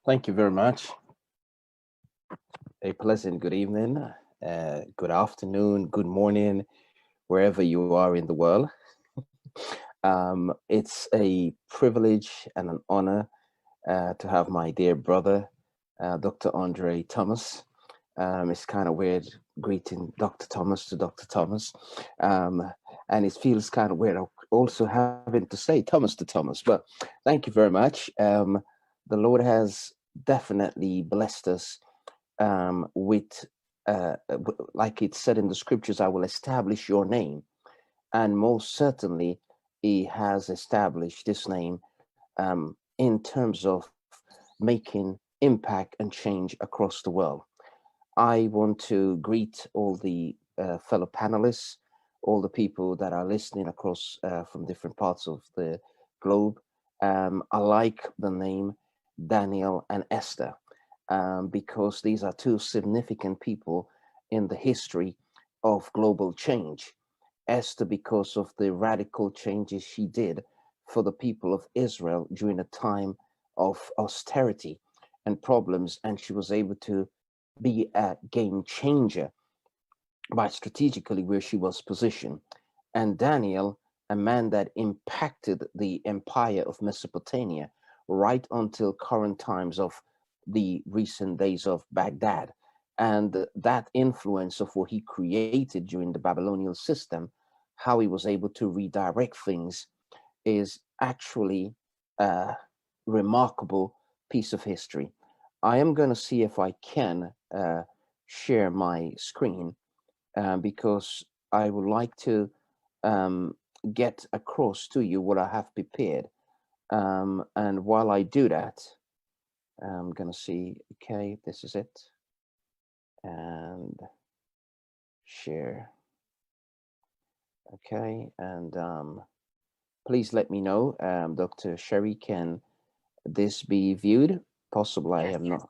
Thank you very much. A pleasant good evening, good afternoon, good morning, wherever you are in the world. It's a privilege and an honor to have my dear brother, Dr. Andre Thomas. It's kind of weird greeting Dr. Thomas to Dr. Thomas. Um, and it feels kind of weird also having to say Thomas to Thomas. But thank you very much. The Lord has definitely blessed us with, like it said in the scriptures, I will establish your name. And most certainly, He has established this name in terms of making impact and change across the world. I want to greet all the fellow panelists, all the people that are listening across from different parts of the globe. I like the name Daniel and Esther because these are two significant people in the history of global change. Esther, because of the radical changes she did for the people of Israel during a time of austerity and problems, and she was able to be a game changer by strategically where she was positioned. And Daniel, a man that impacted the empire of Mesopotamia right until current times of the recent days of Baghdad. And that influence of what he created during the Babylonian system, how he was able to redirect things, is actually a remarkable piece of history. I am going to see if I can share my screen because I would like to um, get across to you what I have prepared. And while I do that, I'm going to see, okay, this is it. And share. Okay, and please let me know, Dr. Sherry, can this be viewed? Possible I Yes, have yes, not.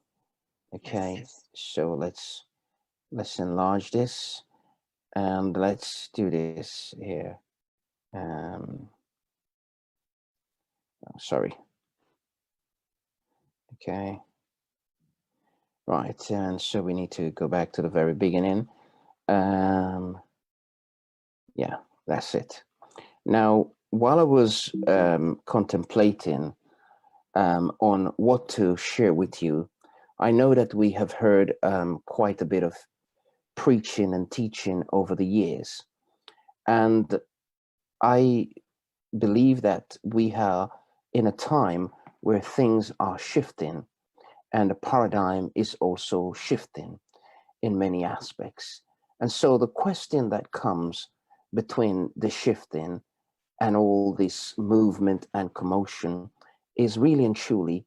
yes, Okay, yes. so let's enlarge this and let's do this here. Um, oh, sorry. Okay, right, and so we need to go back to the very beginning. Um, yeah, that's it. Now, while I was contemplating on what to share with you, I know that we have heard quite a bit of preaching and teaching over the years. And I believe that we are in a time where things are shifting and the paradigm is also shifting in many aspects. And so the question that comes between the shifting and all this movement and commotion is really and truly,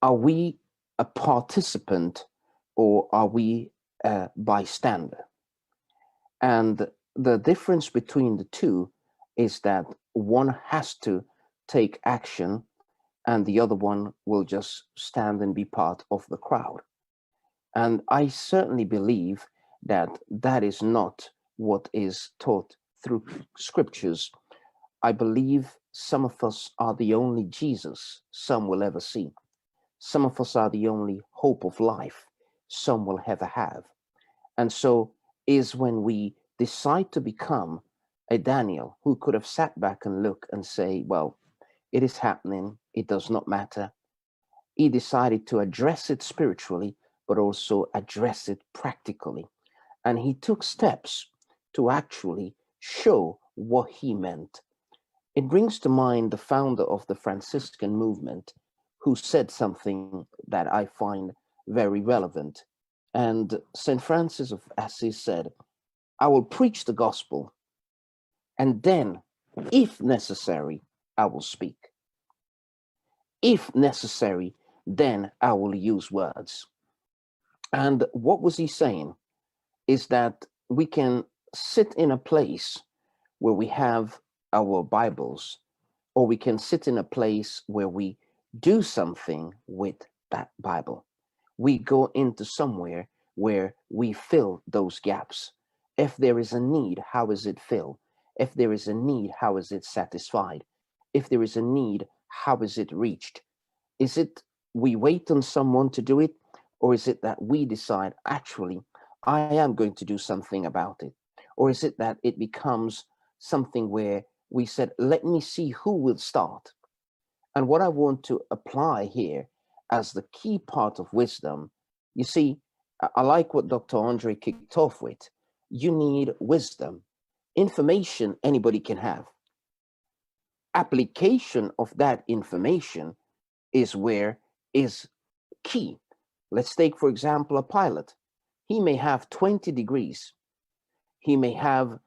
are we a participant or are we a bystander? And the difference between the two is that one has to take action and the other one will just stand and be part of the crowd. And I certainly believe that that is not what is taught through scriptures. I believe some of us are the only Jesus some will ever see. Some of us are the only hope of life some will ever have. And so is when we decide to become a Daniel who could have sat back and look and say, well, it is happening. It does not matter. He decided to address it spiritually, but also address it practically. And he took steps to actually show what he meant. It brings to mind the founder of the Franciscan movement who said something that I find very relevant. And St. Francis of Assisi said, I will preach the gospel, and then, if necessary, I will speak. If necessary, then I will use words. And what was he saying is that we can sit in a place where we have our Bibles, or we can sit in a place where we do something with that Bible. We go into somewhere where we fill those gaps. If there is a need, how is it filled? If there is a need, how is it satisfied? If there is a need, how is it reached? Is it we wait on someone to do it, or is it that we decide, actually, I am going to do something about it? Or is it that it becomes something where we said, let me see who will start? And what I want to apply here as the key part of wisdom, you see, I like what Dr. Andre kicked off with. You need wisdom. Information anybody can have. Application of that information is where is key. Let's take, for example, a pilot. He may have 20 degrees. He may have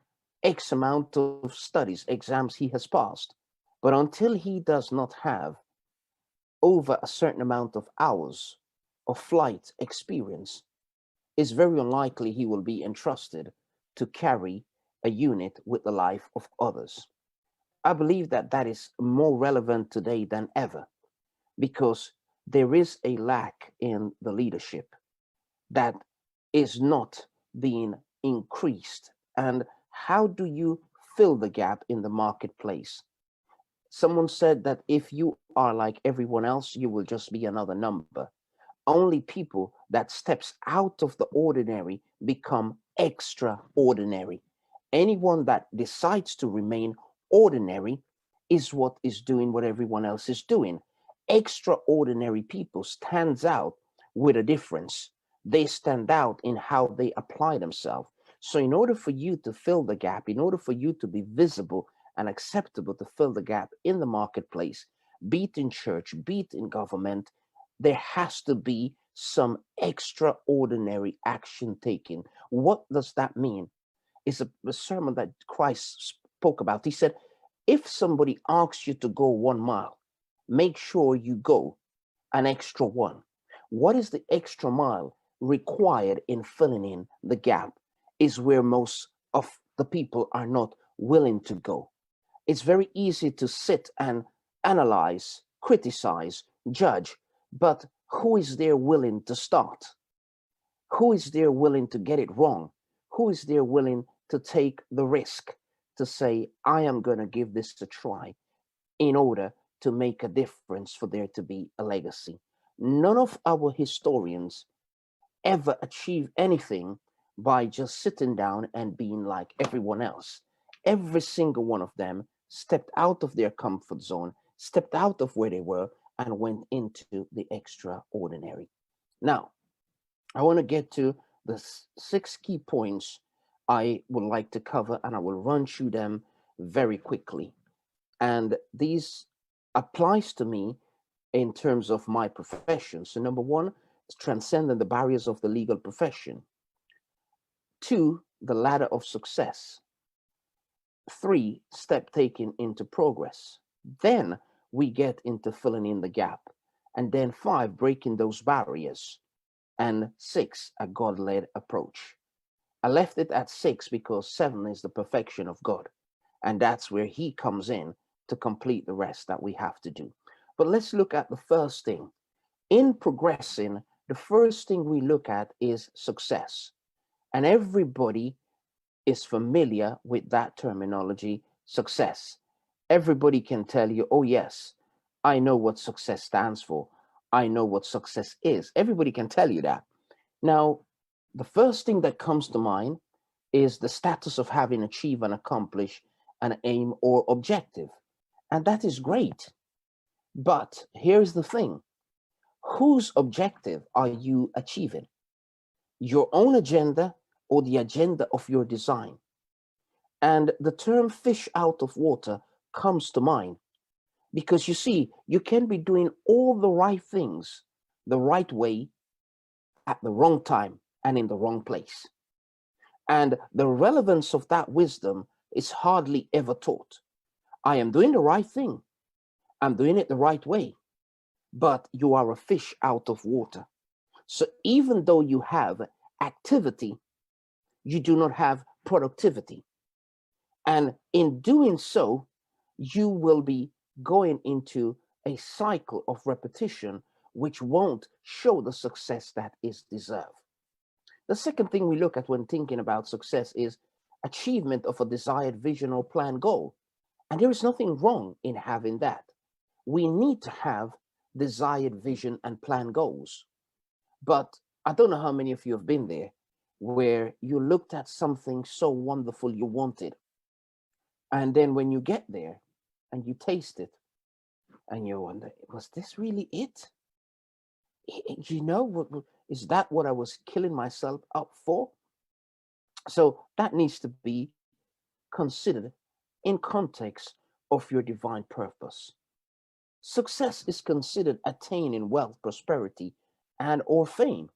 X amount of studies, exams he has passed. But until he does not have over a certain amount of hours of flight experience, it's very unlikely he will be entrusted to carry a unit with the life of others. I believe that that is more relevant today than ever, because there is a lack in the leadership that is not being increased. And how do you fill the gap in the marketplace? Someone said that if you are like everyone else, you will just be another number. Only people that steps out of the ordinary become extraordinary. Anyone that decides to remain ordinary is what is doing what everyone else is doing. Extraordinary people stands out with a difference. They stand out in how they apply themselves. So in order for you to fill the gap, in order for you to be visible and acceptable to fill the gap in the marketplace, be it in church, be it in government, there has to be some extraordinary action taken. What does that mean? It's a sermon that Christ spoke about. He said, if somebody asks you to go 1 mile, make sure you go an extra one. What is the extra mile required in filling in the gap is where most of the people are not willing to go. It's very easy to sit and analyze, criticize, judge, but who is there willing to start? Who is there willing to get it wrong? Who is there willing to take the risk to say, I am going to give this a try in order to make a difference for there to be a legacy? None of our historians ever achieve anything by just sitting down and being like everyone else. Every single one of them stepped out of their comfort zone, stepped out of where they were, and went into the extraordinary. Now, I want to get to the 6 key points I would like to cover, and I will run through them very quickly. And these applies to me in terms of my profession. So number one is transcending the barriers of the legal profession. 2, the ladder of success. 3, step taken into progress. Then we get into filling in the gap. And then 5, breaking those barriers. And 6, a God-led approach. I left it at 6 because 7 is the perfection of God. And that's where he comes in to complete the rest that we have to do. But let's look at the first thing. In progressing, the first thing we look at is success. And everybody is familiar with that terminology, success. Everybody can tell you, oh, yes, I know what success stands for. I know what success is. Everybody can tell you that. Now, the first thing that comes to mind is the status of having achieved and accomplished an aim or objective. And that is great. But here's the thing. Whose objective are you achieving? Your own agenda or the agenda of your design? And the term fish out of water comes to mind because you see, you can be doing all the right things the right way at the wrong time and in the wrong place. And the relevance of that wisdom is hardly ever taught. I am doing the right thing. I'm doing it the right way, but you are a fish out of water. So even though you have activity, you do not have productivity. And in doing so, you will be going into a cycle of repetition, which won't show the success that is deserved. The second thing we look at when thinking about success is achievement of a desired vision or plan goal. And there is nothing wrong in having that. We need to have desired vision and plan goals. But I don't know how many of you have been there where you looked at something so wonderful you wanted. And then when you get there and you taste it and you wonder, was this really it? You know, is that what I was killing myself up for? So that needs to be considered in context of your divine purpose. Success is considered attaining wealth, prosperity, and or fame.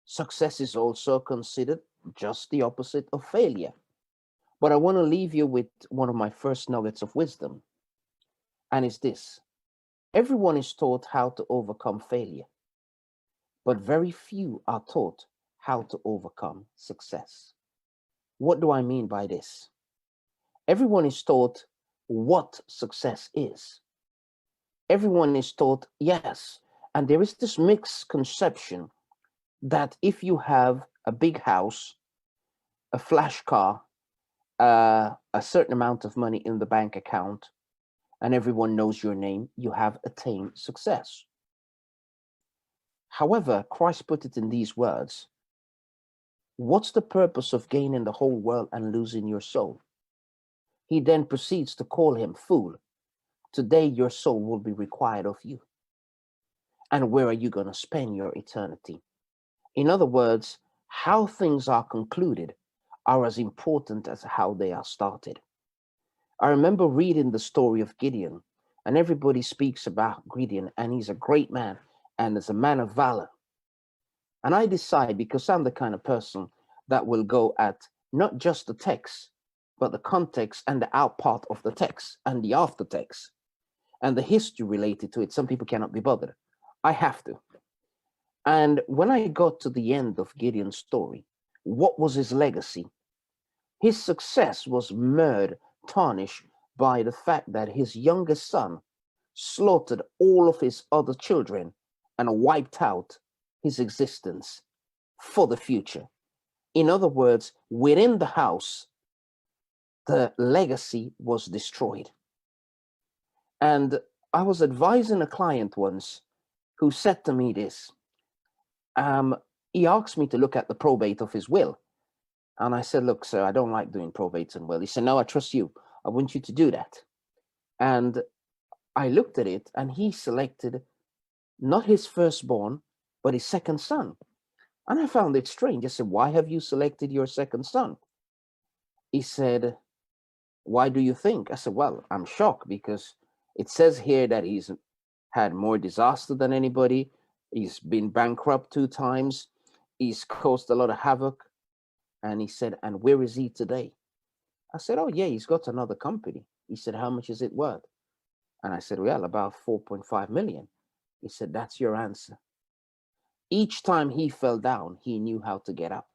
Success is also considered just the opposite of failure. But I want to leave you with one of my first nuggets of wisdom, and it's this. Everyone is taught how to overcome failure, but very few are taught how to overcome success. What do I mean by this? Everyone is taught what success is. Everyone is taught, yes. And there is this mixed conception that if you have a big house, a flash car, a certain amount of money in the bank account, and everyone knows your name, you have attained success. However, Christ put it in these words: what's the purpose of gaining the whole world and losing your soul? He then proceeds to call him fool. Today your soul will be required of you. And where are you going to spend your eternity? In other words, how things are concluded are as important as how they are started. I remember reading the story of Gideon, and everybody speaks about Gideon, and he's a great man and is a man of valor. And I decide, because I'm the kind of person that will go at not just the text, but the context and the out part of the text and the after text and the history related to it. Some people cannot be bothered. I have to. And when I got to the end of Gideon's story, what was his legacy? His success was marred, tarnished by the fact that his youngest son slaughtered all of his other children and wiped out his existence for the future. In other words, within the house, the legacy was destroyed. And I was advising a client once who said to me this. He asked me to look at the probate of his will. And I said, look, sir, I don't like doing probates and will. He said, no, I trust you. I want you to do that. And I looked at it, and he selected not his firstborn, but his second son. And I found it strange. I said, why have you selected your second son? He said, why do you think? I said, well, I'm shocked because it says here that he's had more disaster than anybody. He's been bankrupt 2 times. He's caused a lot of havoc. And he said, and where is he today? I said, oh, yeah, he's got another company. He said, how much is it worth? And I said, well, about 4.5 million. He said, that's your answer. Each time he fell down, he knew how to get up.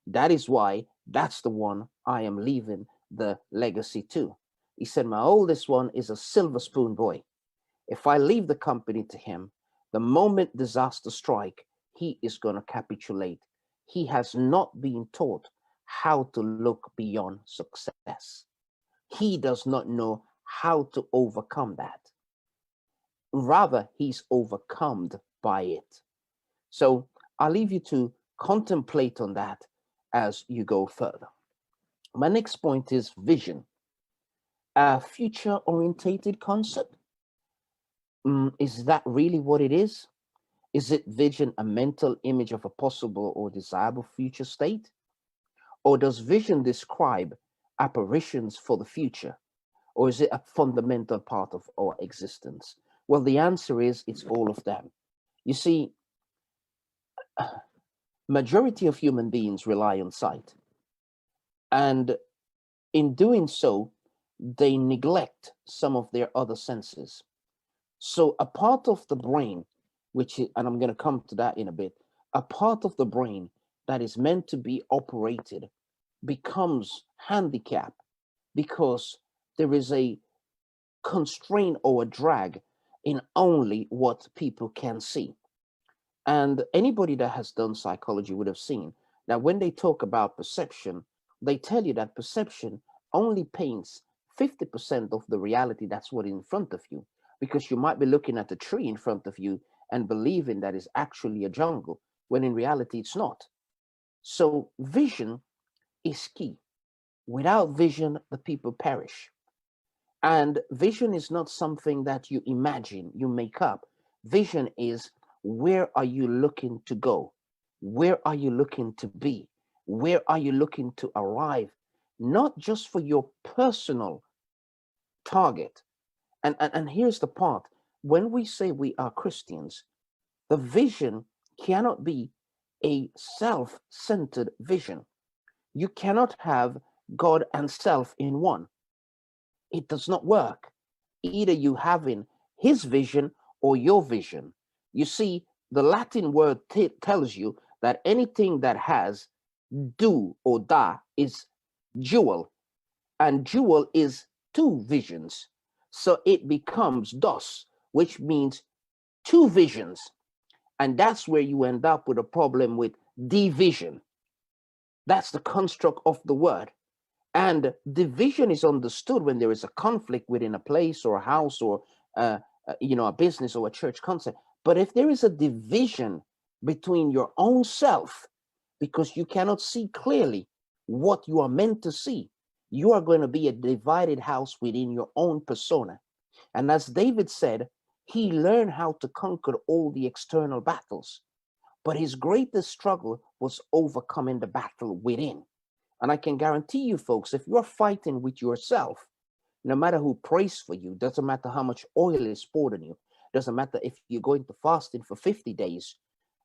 That is why that's the one I am leaving the legacy to. He said, my oldest one is a silver spoon boy. If I leave the company to him, the moment disaster strike, he is going to capitulate. He has not been taught how to look beyond success. He does not know how to overcome that. Rather, he's overcome by it. So I'll leave you to contemplate on that as you go further. My next point is vision. A future-orientated concept. Is that really what it is? Is it vision a mental image of a possible or desirable future state? Or does vision describe apparitions for the future? Or is it a fundamental part of our existence? Well, the answer is it's all of them. You see, majority of human beings rely on sight. And in doing so, they neglect some of their other senses. So a part of the brain, and I'm going to come to that in a bit, a part of the brain that is meant to be operated becomes handicapped because there is a constraint or a drag in only what people can see. And anybody that has done psychology would have seen that when they talk about perception, they tell you that perception only paints 50% of the reality that's what in front of you, because you might be looking at the tree in front of you and believing that is actually a jungle, when in reality it's not. So vision is key. Without vision, the people perish. And vision is not something that you imagine, you make up. Vision is, where are you looking to go? Where are you looking to be? Where are you looking to arrive? Not just for your personal target. And here's the part, when we say we are Christians, the vision cannot be a self centered vision. You cannot have God and self in one. It does not work. Either you having his vision or your vision. You see, the Latin word tells you that anything that has do or da is dual, and dual is two visions. So it becomes dos, which means two visions. And that's where you end up with a problem with division. That's the construct of the word. And division is understood when there is a conflict within a place or a house or a business or a church concept. But if there is a division between your own self, because you cannot see clearly what you are meant to see, you are going to be a divided house within your own persona. And as David said, he learned how to conquer all the external battles, but his greatest struggle was overcoming the battle within. And I can guarantee you, folks, if you're fighting with yourself, no matter who prays for you, doesn't matter how much oil is poured on you, doesn't matter if you're going to fasting for 50 days,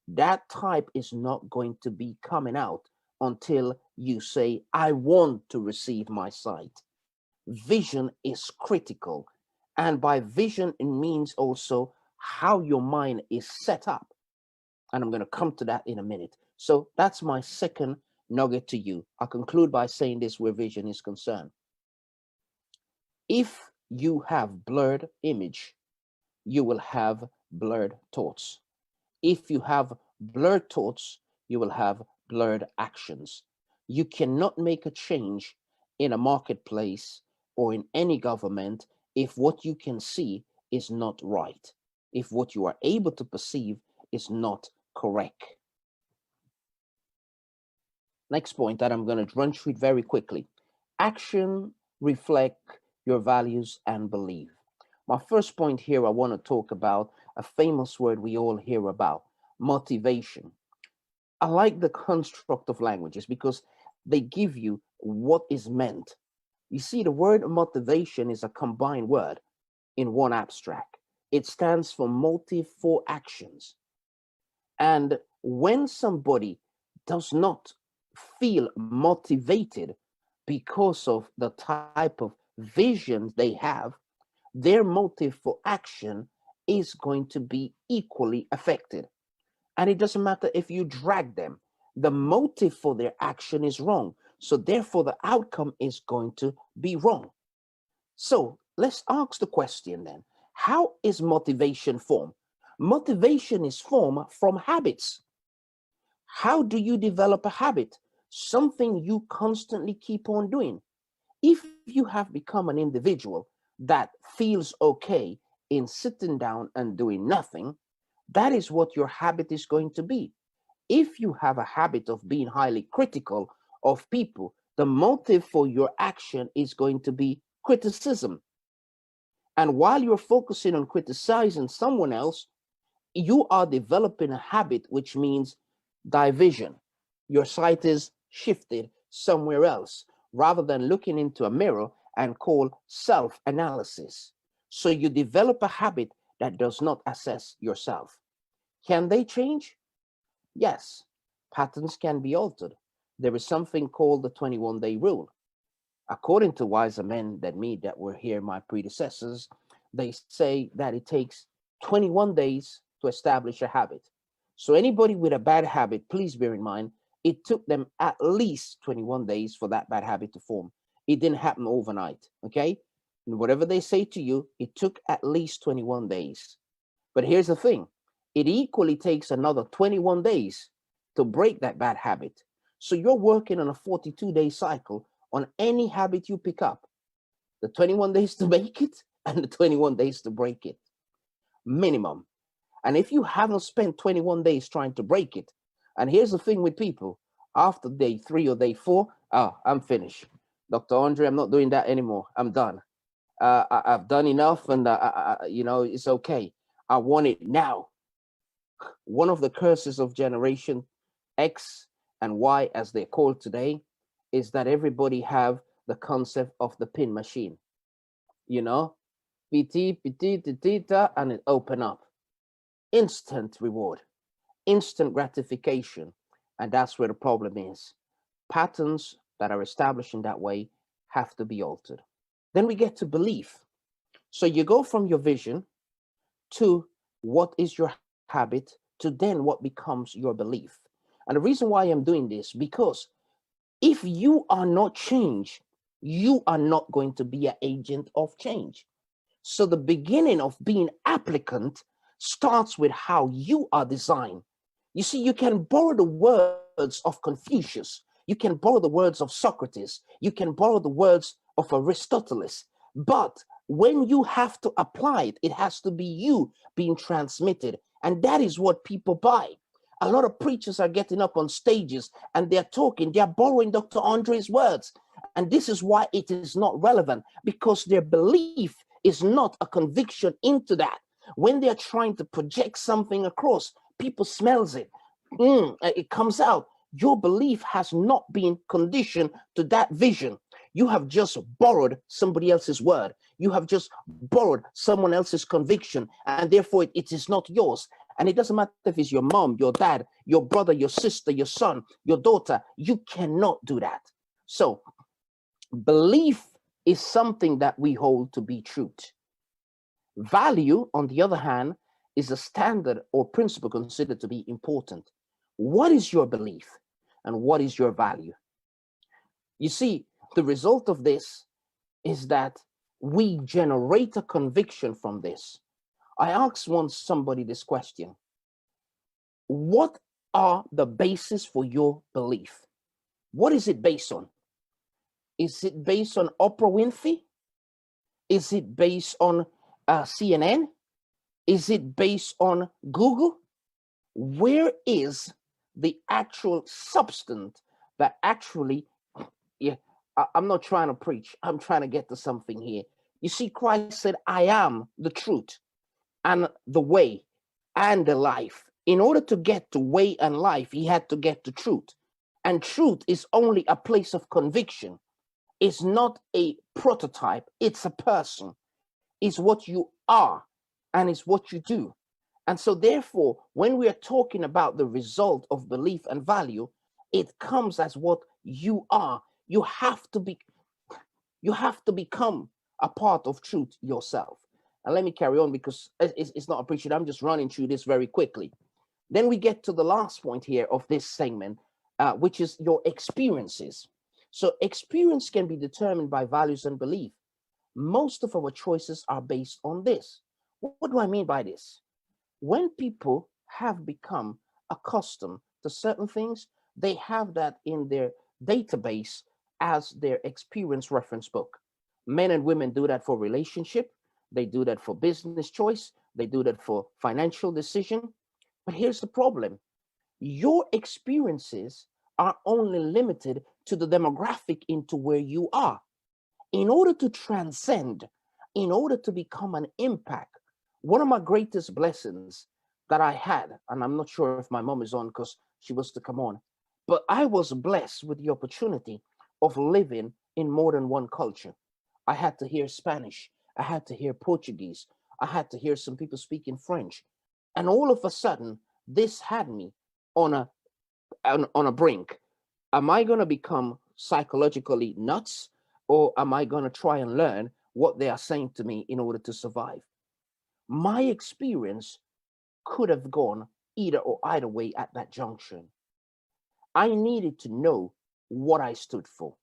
that type is not going to be coming out until you say, I want to receive my sight. Vision is critical. And by vision, it means also how your mind is set up. And I'm going to come to that in a minute. So that's my second nugget to you. I'll conclude by saying this where vision is concerned. If you have blurred image, you will have blurred thoughts. If you have blurred thoughts, you will have blurred actions. You cannot make a change in a marketplace or in any government if what you can see is not right, if what you are able to perceive is not correct. Next point that I'm going to run through it very quickly. Action reflect your values and belief. My first point here, I want to talk about a famous word we all hear about, motivation. I like the construct of languages because they give you what is meant. You see, the word motivation is a combined word in one abstract. It stands for motive for actions. And when somebody does not feel motivated because of the type of visions they have, their motive for action is going to be equally affected. And it doesn't matter if you drag them, the motive for their action is wrong. So therefore, the outcome is going to be wrong. So let's ask the question then, how is motivation formed? Motivation is formed from habits. How do you develop a habit? Something you constantly keep on doing. If you have become an individual that feels okay in sitting down and doing nothing, that is what your habit is going to be. If you have a habit of being highly critical of people, the motive for your action is going to be criticism. And while you're focusing on criticizing someone else, you are developing a habit, which means division. Your sight is shifted somewhere else rather than looking into a mirror and call self-analysis. So you develop a habit that does not assess yourself. Can they change? Yes, patterns can be altered. There is something called the 21-day rule. According to wiser men than me that were here, my predecessors, they say that it takes 21 days to establish a habit. So anybody with a bad habit, please bear in mind, it took them at least 21 days for that bad habit to form. It didn't happen overnight, okay? And whatever they say to you, it took at least 21 days. But here's the thing, it equally takes another 21 days to break that bad habit. So you're working on a 42-day cycle on any habit you pick up. The 21 days to make it and the 21 days to break it. minimum. And if you haven't spent 21 days trying to break it, and here's the thing with people, after day 3 or day 4, I'm finished. Dr. Andre, I'm not doing that anymore. I'm done. I've done enough, and it's okay. I want it now. One of the curses of generation X and Y, as they're called today, is that everybody have the concept of the pin machine. You know, PT, PT, tita, and it open up. Instant reward, instant gratification. And that's where the problem is. Patterns that are established in that way have to be altered. Then we get to belief. So you go from your vision to what is your habit to then what becomes your belief. And the reason why I'm doing this, because if you are not changed, you are not going to be an agent of change. So the beginning of being applicant starts with how you are designed. You see, you can borrow the words of Confucius. You can borrow the words of Socrates. You can borrow the words of Aristotle. But when you have to apply it, it has to be you being transmitted. And that is what people buy. A lot of preachers are getting up on stages and they're talking, they're borrowing Dr. Andre's words. And this is why it is not relevant, because their belief is not a conviction into that. When they're trying to project something across, people smells it. It comes out. Your belief has not been conditioned to that vision. You have just borrowed somebody else's word. You have just borrowed someone else's conviction, and therefore it is not yours. And it doesn't matter if it's your mom, your dad, your brother, your sister, your son, your daughter. You cannot do that. So belief is something that we hold to be truth. Value, on the other hand, is a standard or principle considered to be important. What is your belief and what is your value? You see, the result of this is that we generate a conviction from this. I asked once somebody this question: what are the basis for your belief? What is it based on? Is it based on Oprah Winfrey? Is it based on CNN? Is it based on Google? Where is the actual substance that actually, yeah, I'm not trying to preach. I'm trying to get to something here. You see, Christ said, I am the truth and the way and the life. In order to get to way and life, he had to get to truth. And truth is only a place of conviction. It's not a prototype. It's a person. It's what you are and it's what you do. And so therefore, when we are talking about the result of belief and value, it comes as what you are. You have to become a part of truth yourself. And let me carry on, because it's not appreciated. I'm just running through this very quickly. Then we get to the last point here of this segment, which is your experiences. So experience can be determined by values and belief. Most of our choices are based on this. What do I mean by this? When people have become accustomed to certain things, they have that in their database as their experience reference book. Men and women do that for relationship. They do that for business choice. They do that for financial decision. But here's the problem. Your experiences are only limited to the demographic into where you are. In order to transcend, in order to become an impact, one of my greatest blessings that I had, and I'm not sure if my mom is on because she was to come on, but I was blessed with the opportunity of living in more than one culture. I had to hear Spanish. I had to hear Portuguese. I had to hear some people speaking French. And all of a sudden, this had me on a brink. Am I going to become psychologically nuts, or am I going to try and learn what they are saying to me in order to survive? My experience could have gone either way at that junction. I needed to know what I stood for.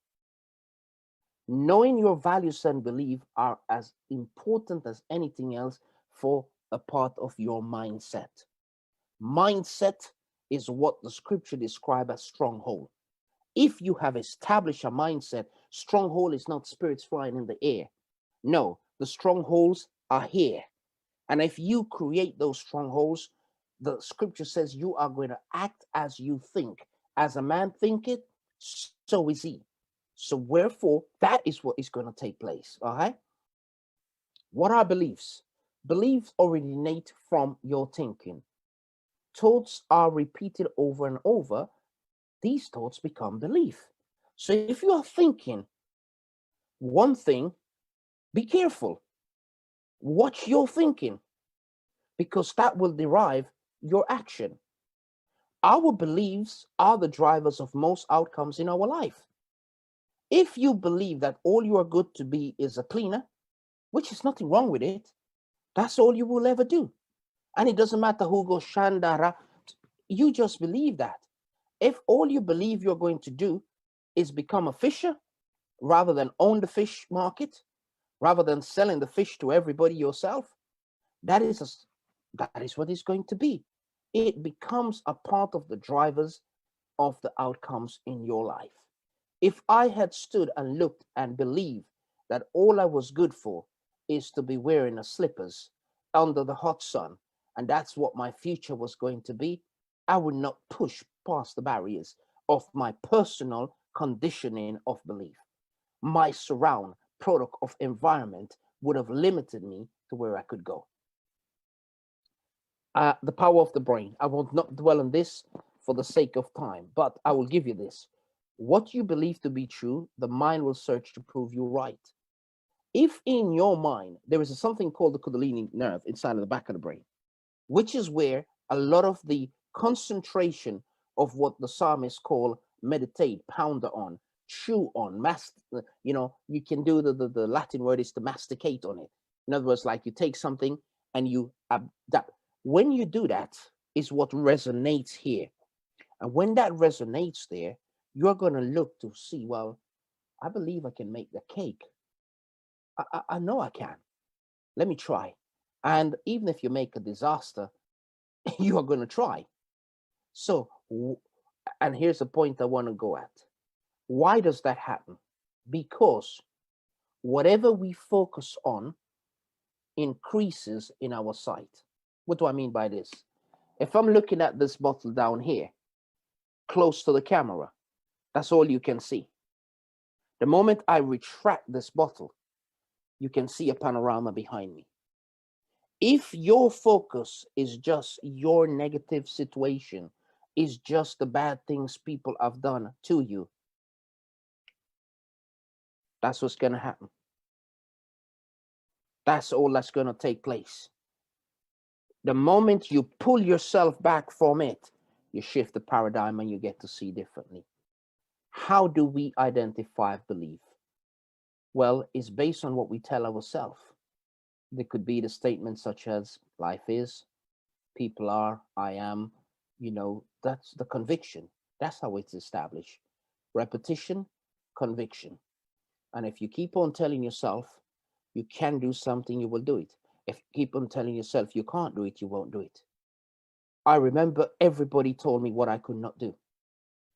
Knowing your values and belief are as important as anything else for a part of your mindset. Mindset is what the scripture describes as stronghold. If you have established a mindset, stronghold is not spirits flying in the air. No, the strongholds are here. And if you create those strongholds, the scripture says you are going to act as you think. As a man thinketh, so is he. So wherefore, that is what is going to take place. All right. What are beliefs? Beliefs originate from your thinking. Thoughts are repeated over and over. These thoughts become belief. So if you are thinking one thing, be careful. Watch your thinking, because that will derive your action. Our beliefs are the drivers of most outcomes in our life. If you believe that all you are good to be is a cleaner, which is nothing wrong with it, that's all you will ever do. And it doesn't matter who goes Shandara, you just believe that. If all you believe you're going to do is become a fisher rather than own the fish market, rather than selling the fish to everybody yourself, that is that is what it's going to be. It becomes a part of the drivers of the outcomes in your life. If I had stood and looked and believed that all I was good for is to be wearing a slippers under the hot sun, and that's what my future was going to be, I would not push past the barriers of my personal conditioning of belief. My surround product of environment would have limited me to where I could go. The power of the brain. I will not dwell on this for the sake of time, but I will give you this. What you believe to be true, the mind will search to prove you right. If in your mind there is something called the Kundalini nerve inside of the back of the brain, which is where a lot of the concentration of what the psalmists call meditate, ponder on, chew on, you can do the Latin word is to masticate on it. In other words, like you take something and you adapt. When you do that, is what resonates here. And when that resonates there, you're going to look to see, well, I believe I can make the cake. I know I can. Let me try. And even if you make a disaster, you are going to try. So, and here's the point I want to go at. Why does that happen? Because whatever we focus on increases in our sight. What do I mean by this? If I'm looking at this bottle down here, close to the camera, that's all you can see. The moment I retract this bottle, you can see a panorama behind me. If your focus is just your negative situation, is just the bad things people have done to you, that's what's going to happen. That's all that's going to take place. The moment you pull yourself back from it, you shift the paradigm and you get to see differently. How do we identify belief? Well, it's based on what we tell ourselves. There could be the statements such as life is, people are, I am, that's the conviction. That's how it's established. Repetition, conviction. And if you keep on telling yourself you can do something, you will do it. If you keep on telling yourself you can't do it, you won't do it. I remember everybody told me what I could not do.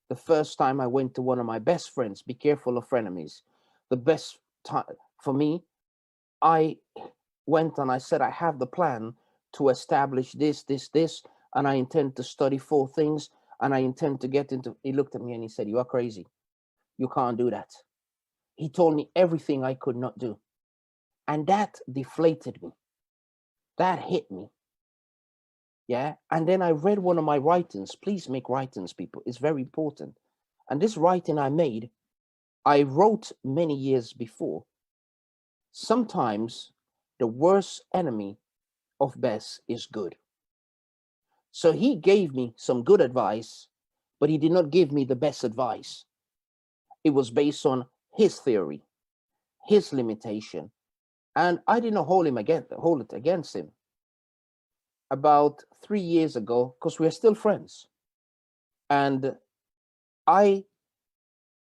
The first time I went to one of my best friends, be careful of frenemies. The best time for me, I went and I said, I have the plan to establish this, and I intend to study 4 things, and I intend to get into. He looked at me and he said, you are crazy. You can't do that. He told me everything I could not do. And that deflated me. That hit me. Yeah. And then I read one of my writings. Please make writings, people. It's very important. And this writing I made, I wrote many years before. Sometimes the worst enemy of best is good. So he gave me some good advice, but he did not give me the best advice. It was based on his theory, his limitation, and I did not hold it against him. About 3 years ago, because we're still friends, and I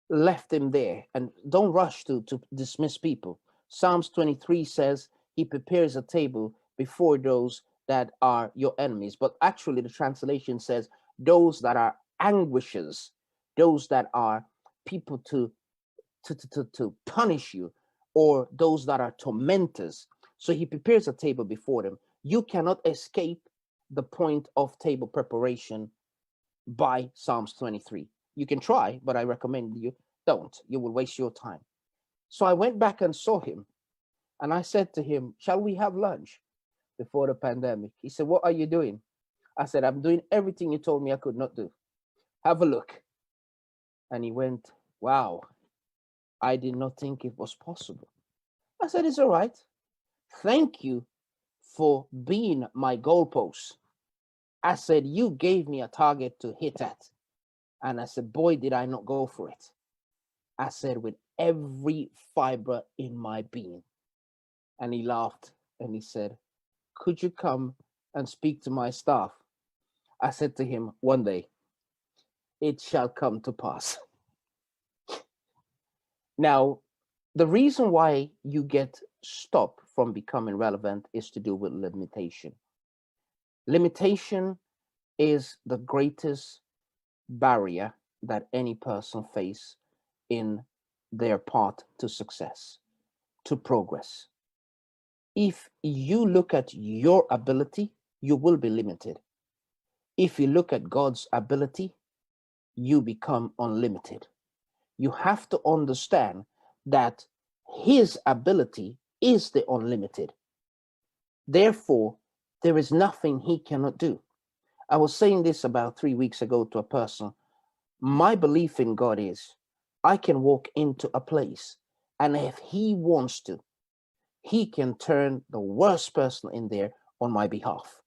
left him there. And don't rush to dismiss people. Psalms 23 says he prepares a table before those that are your enemies. But actually, the translation says those that are anguishes, those that are people to punish you, or those that are tormentors. So he prepares a table before them. You cannot escape the point of table preparation by Psalms 23. You can try, but I recommend you don't. You will waste your time. So I went back and saw him, and I said to him, "Shall we have lunch before the pandemic?" He said, "What are you doing?" I said, "I'm doing everything you told me I could not do. Have a look." And he went, "Wow, I did not think it was possible." I said, "It's all right. Thank you for being my goalpost." I said, "You gave me a target to hit at." And I said, "Boy, did I not go for it." I said, "With every fiber in my being." And he laughed and he said, "Could you come and speak to my staff?" I said to him, "One day it shall come to pass." Now, the reason why you get stopped from becoming relevant is to do with limitation. Limitation is the greatest barrier that any person face in their path to success, to progress. If you look at your ability, you will be limited. If you look at God's ability, you become unlimited. You have to understand that his ability is the unlimited. Therefore, there is nothing he cannot do. I was saying this about 3 weeks ago to a person. My belief in God is I can walk into a place, and if he wants to, he can turn the worst person in there on my behalf.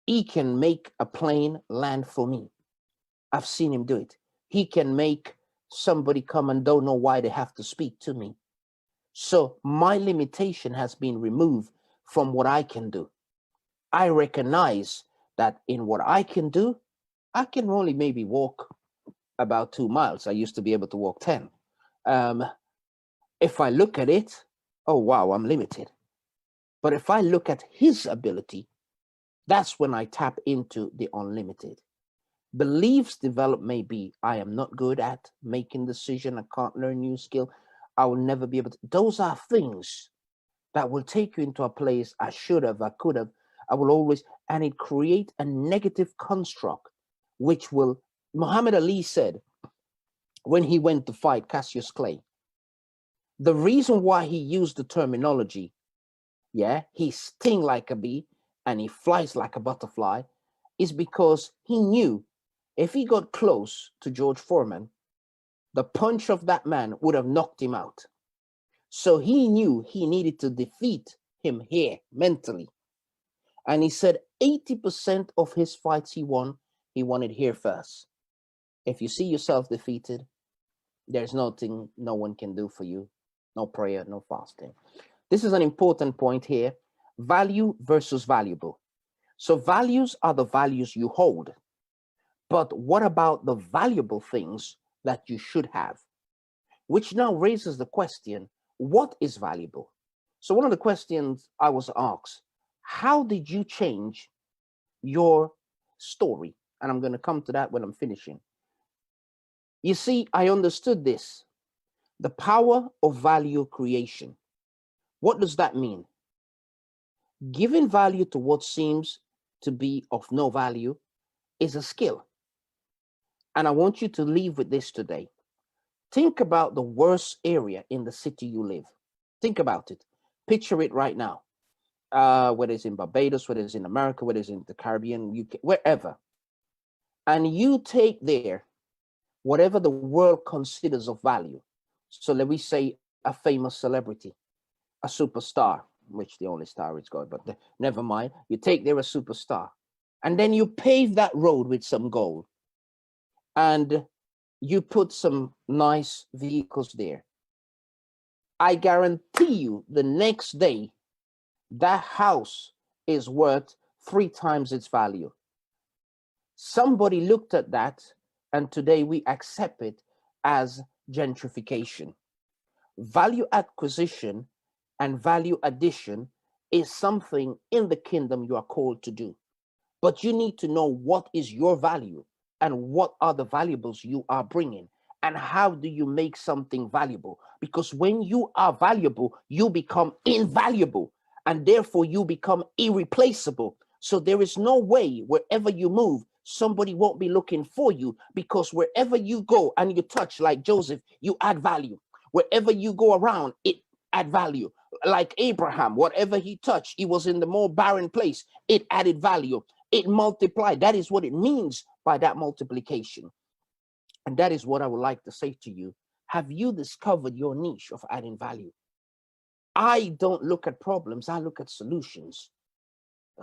He can make a plane land for me. I've seen him do it. He can make somebody come and don't know why they have to speak to me. So my limitation has been removed from what I can do. I recognize that in what I can do, I can only maybe walk about 2 miles. I used to be able to walk 10. If I look at it, oh, wow, I'm limited. But if I look at his ability, that's when I tap into the unlimited. Beliefs develop maybe I am not good at making decision. I can't learn new skill. I will never be able to. Those are things that will take you into a place I should have, I could have, I will always, and it create a negative construct, which will, Muhammad Ali said when he went to fight Cassius Clay, the reason why he used the terminology, yeah, he sting like a bee and he flies like a butterfly, is because he knew if he got close to George Foreman, the punch of that man would have knocked him out. So he knew he needed to defeat him here mentally. And he said 80% of his fights he won it here first. If you see yourself defeated, there's nothing no one can do for you. No prayer, no fasting. This is an important point here. Value versus valuable. So values are the values you hold. But what about the valuable things that you should have? Which now raises the question, what is valuable? So one of the questions I was asked, how did you change your story? And I'm going to come to that when I'm finishing. You see, I understood this, the power of value creation. What does that mean? Giving value to what seems to be of no value is a skill. And I want you to leave with this today. Think about the worst area in the city you live. Think about it. Picture it right now. Whether it's in Barbados, whether it's in America, whether it's in the Caribbean, UK, wherever. And you take there whatever the world considers of value. So let me say a famous celebrity, a superstar, which the only star is God, but never mind. You take there a superstar, and then you pave that road with some gold, and you put some nice vehicles there. I guarantee you the next day, that house is worth 3 times its value. Somebody looked at that, and today we accept it as gentrification. Value acquisition and value addition is something in the kingdom you are called to do. But you need to know what is your value and what are the valuables you are bringing and how do you make something valuable? Because when you are valuable, you become invaluable. and therefore you become irreplaceable. So there is no way wherever you move, somebody won't be looking for you, because wherever you go and you touch, like Joseph, you add value. Wherever you go around, it add value. Like Abraham, whatever he touched, he was in the more barren place. It added value. It multiplied. That is what it means by that multiplication. And that is what I would like to say to you. Have you discovered your niche of adding value? I don't look at problems, I look at solutions.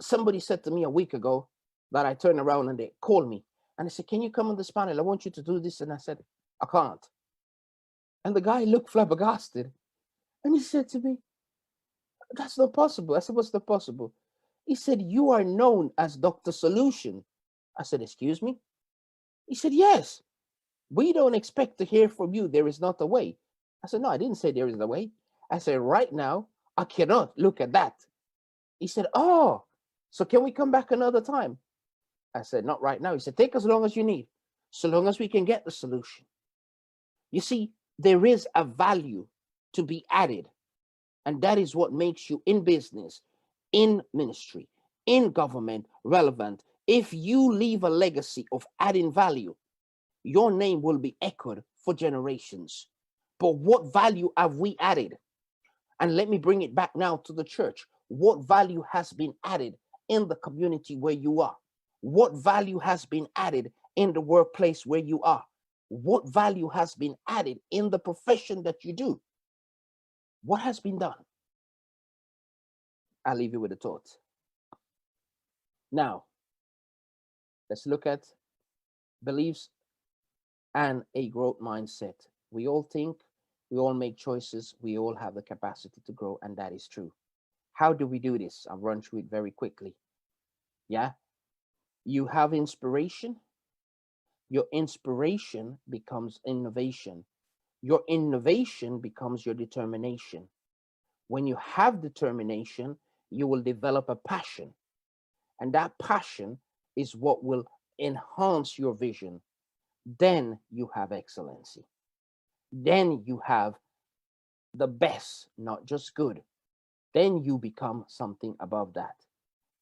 Somebody said to me a week ago that I turned around and they called me and they said, "Can you come on this panel? I want you to do this." And I said, "I can't." And the guy looked flabbergasted and he said to me, "That's not possible." I said, "What's not possible?" He said, "You are known as Dr. Solution." I said, "Excuse me?" He said, "Yes. We don't expect to hear from you. There is not a way." I said, "No, I didn't say there is a way." I said, "Right now, I cannot look at that." He said, "Oh, so can we come back another time?" I said, "Not right now." He said, "Take as long as you need, so long as we can get the solution." You see, there is a value to be added. And that is what makes you in business, in ministry, in government relevant. If you leave a legacy of adding value, your name will be echoed for generations. But what value have we added? And let me bring it back now to the church. What value has been added in the community where you are? What value has been added in the workplace where you are? What value has been added in the profession that you do? What has been done? I'll leave you with a thought. Now, let's look at beliefs and a growth mindset. We all think, we all make choices, we all have the capacity to grow, and that is true. How do we do this? I'll run through it very quickly. Yeah, you have inspiration. Your inspiration becomes innovation. Your innovation becomes your determination. When you have determination, you will develop a passion. And that passion is what will enhance your vision. Then you have excellency. Then you have the best, not just good. Then you become something above that.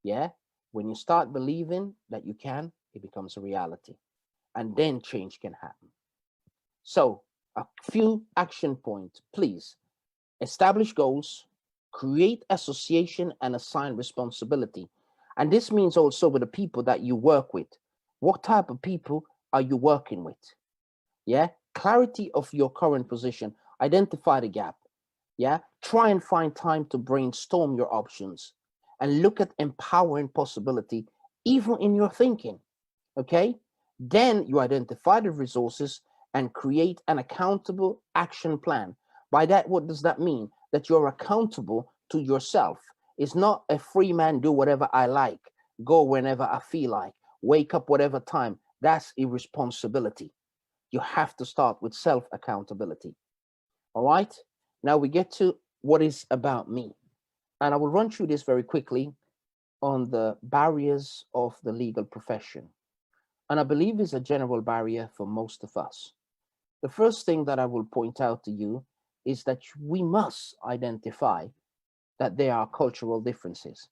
Yeah? When you start believing that you can, it becomes a reality. And then change can happen. So, a few action points, please. Establish goals, create association, and assign responsibility. And this means also with the people that you work with. What type of people are you working with? Yeah, clarity of your current position. Identify the gap. Yeah, try and find time to brainstorm your options and look at empowering possibility even in your thinking. Okay, then you identify the resources and create an accountable action plan. By that, what does that mean? That you're accountable to yourself. It's not a free man, do whatever I like, go whenever I feel like, wake up whatever time. That's irresponsibility. You have to start with self accountability. All right. Now we get to what is about me. And I will run through this very quickly on the barriers of the legal profession. And I believe is a general barrier for most of us. The first thing that I will point out to you is that we must identify that there are cultural differences.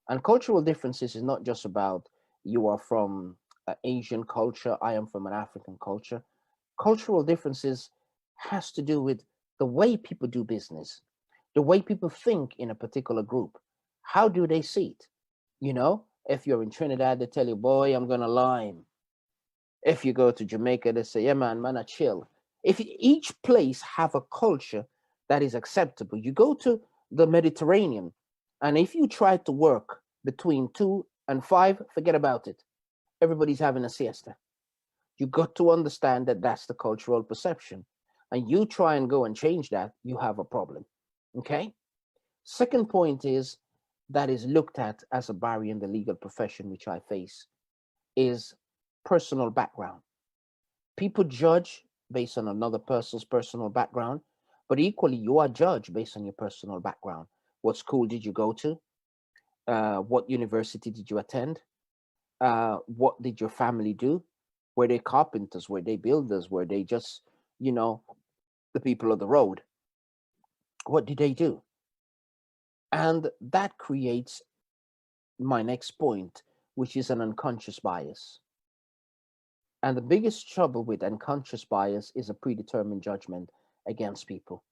And cultural differences is not just about you are from an Asian culture, I am from an African culture. Cultural differences has to do with the way people do business, the way people think in a particular group. How do they see it? You know, if you're in Trinidad, they tell you, "Boy, I'm gonna lime." If you go to Jamaica, they say, "Yeah, man, I chill." If each place have a culture that is acceptable, you go to the Mediterranean, and if you try to work between 2 and 5, forget about it. Everybody's having a siesta. You got to understand that that's the cultural perception, and you try and go and change that, you have a problem. Okay. Second point is that is looked at as a barrier in the legal profession, which I face, is personal background. People judge based on another person's personal background, but equally, you are judged based on your personal background. What school did you go to? What university did you attend? What did your family do? Were they carpenters? Were they builders? Were they just, you know, the people of the road? What did they do? And that creates my next point, which is an unconscious bias. And the biggest trouble with unconscious bias is a predetermined judgment against people.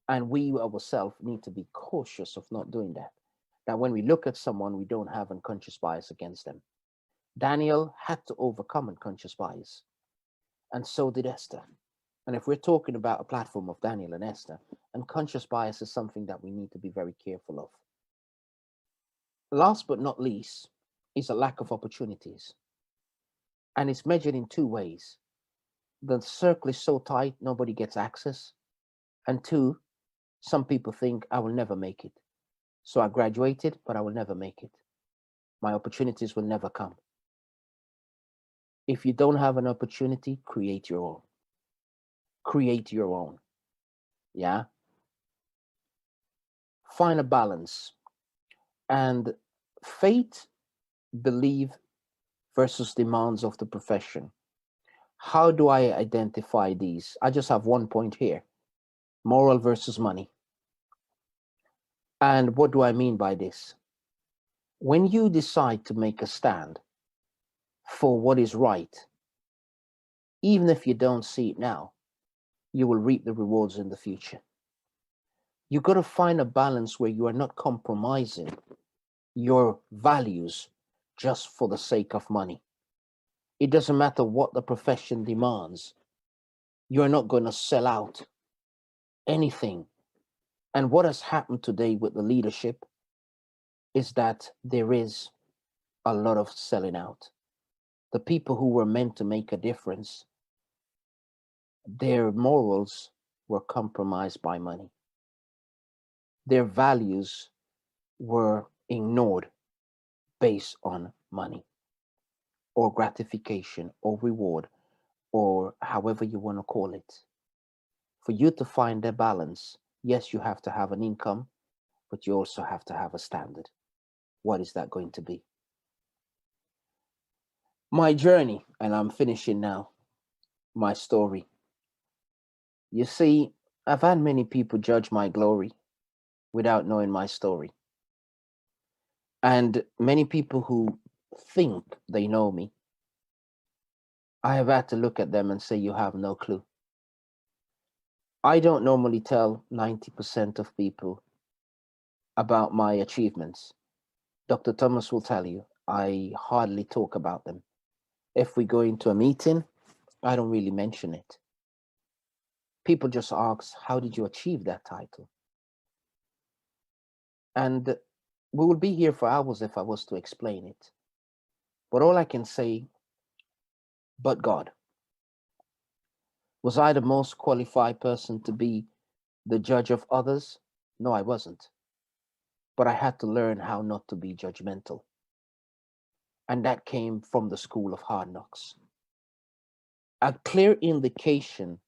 And we ourselves need to be cautious of not doing that. That when we look at someone, we don't have unconscious bias against them. Daniel had to overcome unconscious bias, and so did Esther. And if we're talking about a platform of Daniel and Esther, unconscious bias is something that we need to be very careful of. Last but not least is a lack of opportunities. And it's measured in two ways. The circle is so tight, nobody gets access. And two, some people think I will never make it. So I graduated, but I will never make it. My opportunities will never come. If you don't have an opportunity, create your own. Create your own. Yeah. Find a balance. And faith, belief versus demands of the profession. How do I identify these? I just have one point here: moral versus money. And what do I mean by this? When you decide to make a stand for what is right, even if you don't see it now, you will reap the rewards in the future. You've got to find a balance where you are not compromising your values just for the sake of money. It doesn't matter what the profession demands. You're not going to sell out anything. And what has happened today with the leadership is that there is a lot of selling out. The people who were meant to make a difference, their morals were compromised by money. Their values were ignored based on money or gratification or reward or however you want to call it. For you to find a balance, yes, you have to have an income, but you also have to have a standard. What is that going to be? My journey, and I'm finishing now, my story. You see, I've had many people judge my glory without knowing my story. And many people who think they know me, I have had to look at them and say, you have no clue. I don't normally tell 90% of people about my achievements. Dr. Thomas will tell you, I hardly talk about them. If we go into a meeting, I don't really mention it. People just ask, how did you achieve that title? And we would be here for hours if I was to explain it. But all I can say, but God. Was I the most qualified person to be the judge of others? No, I wasn't. But I had to learn how not to be judgmental. And that came from the school of hard knocks. A clear indication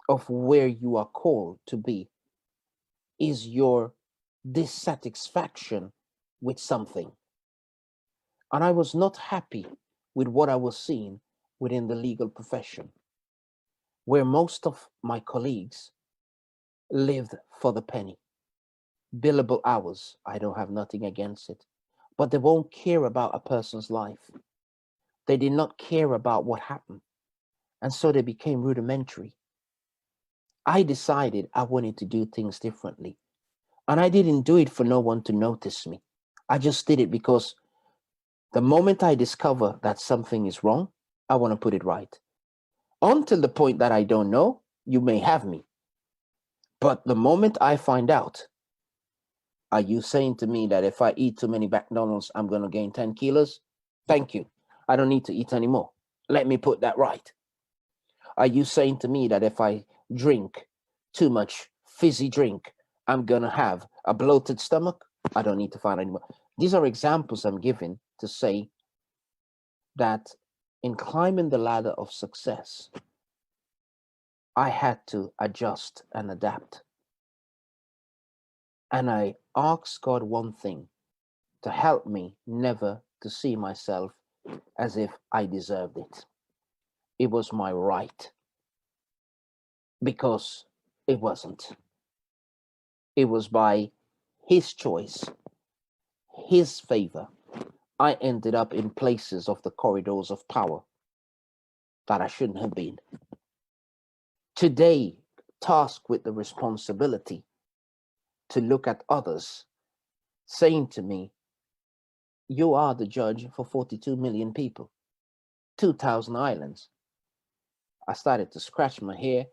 of where you are called to be is your dissatisfaction with something. And I was not happy with what I was seeing within the legal profession, where most of my colleagues lived for the penny. Billable hours, I don't have nothing against it, but they won't care about a person's life. They did not care about what happened, and so they became rudimentary. I decided I wanted to do things differently, and I didn't do it for no one to notice me. I just did it because the moment I discover that something is wrong, I want to put it right. Until the point that I don't know, you may have me. But the moment I find out, are you saying to me that if I eat too many McDonald's, I'm going to gain 10 kilos? Thank you. I don't need to eat anymore. Let me put that right. Are you saying to me that if I drink too much fizzy drink, I'm going to have a bloated stomach? I don't need to find anymore. These are examples I'm giving to say that in climbing the ladder of success, I had to adjust and adapt. And I asked God one thing: to help me never to see myself as if I deserved it. It was my right, because it wasn't. It was by his choice, his favor, I ended up in places of the corridors of power that I shouldn't have been. Today, tasked with the responsibility to look at others, saying to me, you are the judge for 42 million people, 2,000 islands. I started to scratch my hair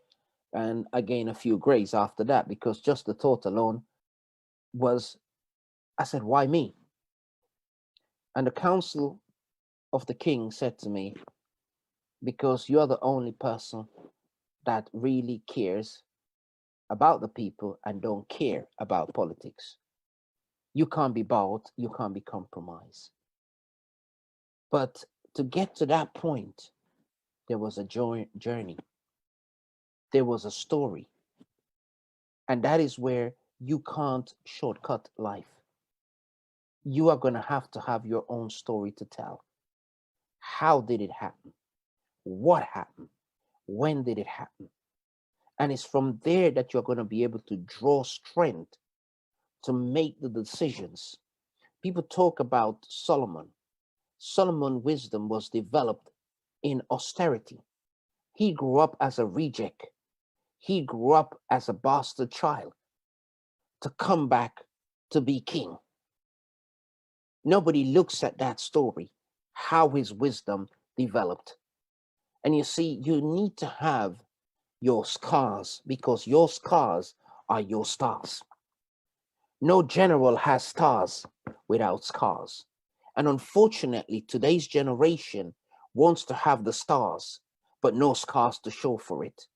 and I gained a few grays after that, because just the thought alone was, I said, why me? And the council of the king said to me, because you're the only person that really cares about the people and don't care about politics. You can't be bought, you can't be compromised. But to get to that point, there was a journey, there was a story. And that is where you can't shortcut life. You are going to have your own story to tell. How did it happen? What happened? When did it happen? And it's from there that you're going to be able to draw strength to make the decisions. People talk about Solomon. Solomon's wisdom was developed in austerity. He grew up as a reject. He grew up as a bastard child to come back to be king. Nobody looks at that story, how his wisdom developed. And you see, you need to have your scars, because your scars are your stars. No general has stars without scars. And unfortunately, today's generation wants to have the stars, but no scars to show for it.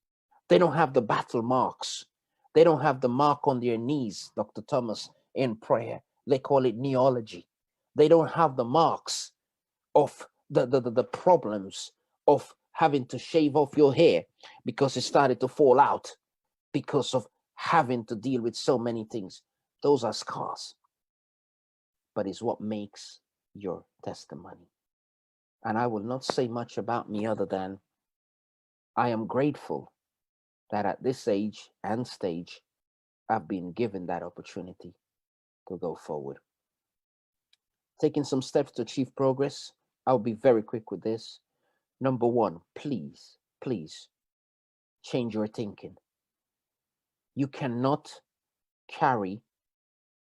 They don't have the battle marks. They don't have the mark on their knees, Dr. Thomas, in prayer. They call it neology. They don't have the marks of the problems of having to shave off your hair because it started to fall out because of having to deal with so many things. Those are scars, but it's what makes your testimony. And I will not say much about me other than I am grateful that at this age and stage, I've been given that opportunity to go forward. Taking some steps to achieve progress. I'll be very quick with this. Number one, please, please change your thinking. You cannot carry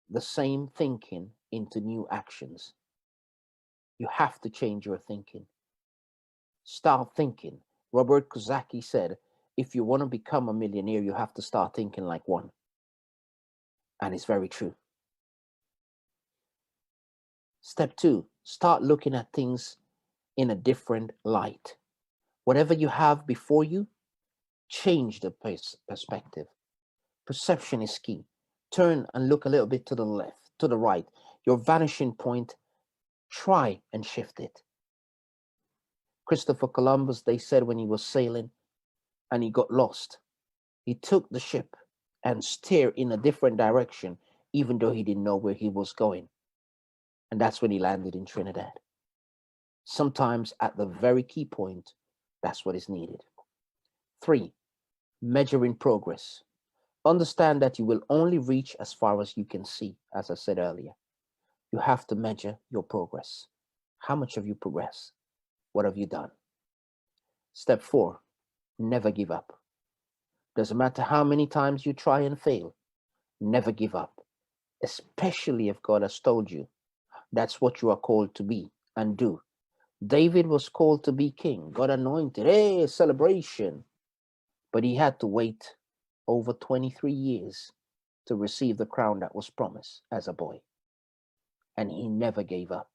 the same thinking into new actions. You have to change your thinking. Start thinking. Robert Kiyosaki said, if you want to become a millionaire, you have to start thinking like one. And it's very true. Step two, start looking at things in a different light. Whatever you have before you, change the perspective. Perception is key. Turn and look a little bit to the left, to the right. Your vanishing point, try and shift it. Christopher Columbus, they said when he was sailing and he got lost, he took the ship and steered in a different direction, even though he didn't know where he was going. And that's when he landed in Trinidad. Sometimes at the very key point, that's what is needed. 3, measuring progress. Understand that you will only reach as far as you can see, as I said earlier. You have to measure your progress. How much have you progressed? What have you done? Step 4, never give up. Doesn't matter how many times you try and fail, never give up, especially if God has told you that's what you are called to be and do. David was called to be king. God anointed, hey, celebration. But he had to wait over 23 years to receive the crown that was promised as a boy. And he never gave up.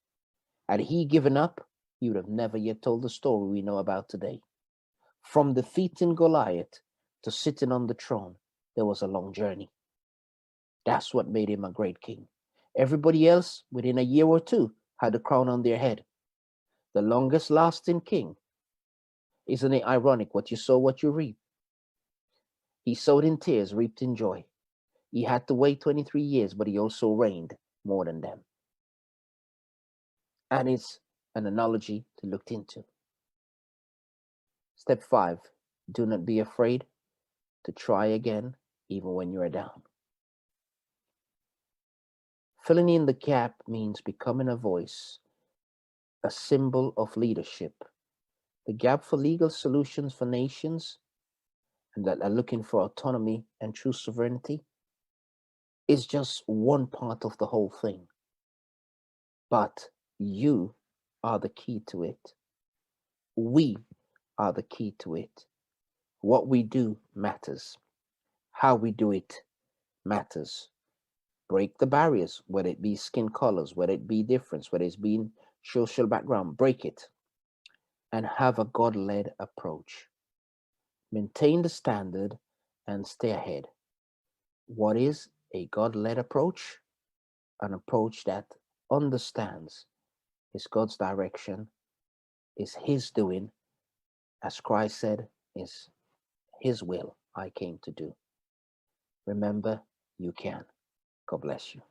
Had he given up, he would have never yet told the story we know about today. From defeating Goliath to sitting on the throne, there was a long journey. That's what made him a great king. Everybody else, within a year or two, had the crown on their head. The longest lasting king. Isn't it ironic? What you sow, what you reap. He sowed in tears, reaped in joy. He had to wait 23 years, but he also reigned more than them. And it's an analogy to look into. Step 5, do not be afraid to try again, even when you are down. Filling in the gap means becoming a voice, a symbol of leadership. The gap for legal solutions for nations and that are looking for autonomy and true sovereignty is just one part of the whole thing. But you are the key to it. We are the key to it. What we do matters. How we do it matters. Break the barriers, whether it be skin colors, whether it be difference, whether it's been social background, break it and have a God-led approach. Maintain the standard and stay ahead. What is a God-led approach? An approach that understands is God's direction, is His doing, as Christ said, is His will I came to do. Remember, you can. God bless you.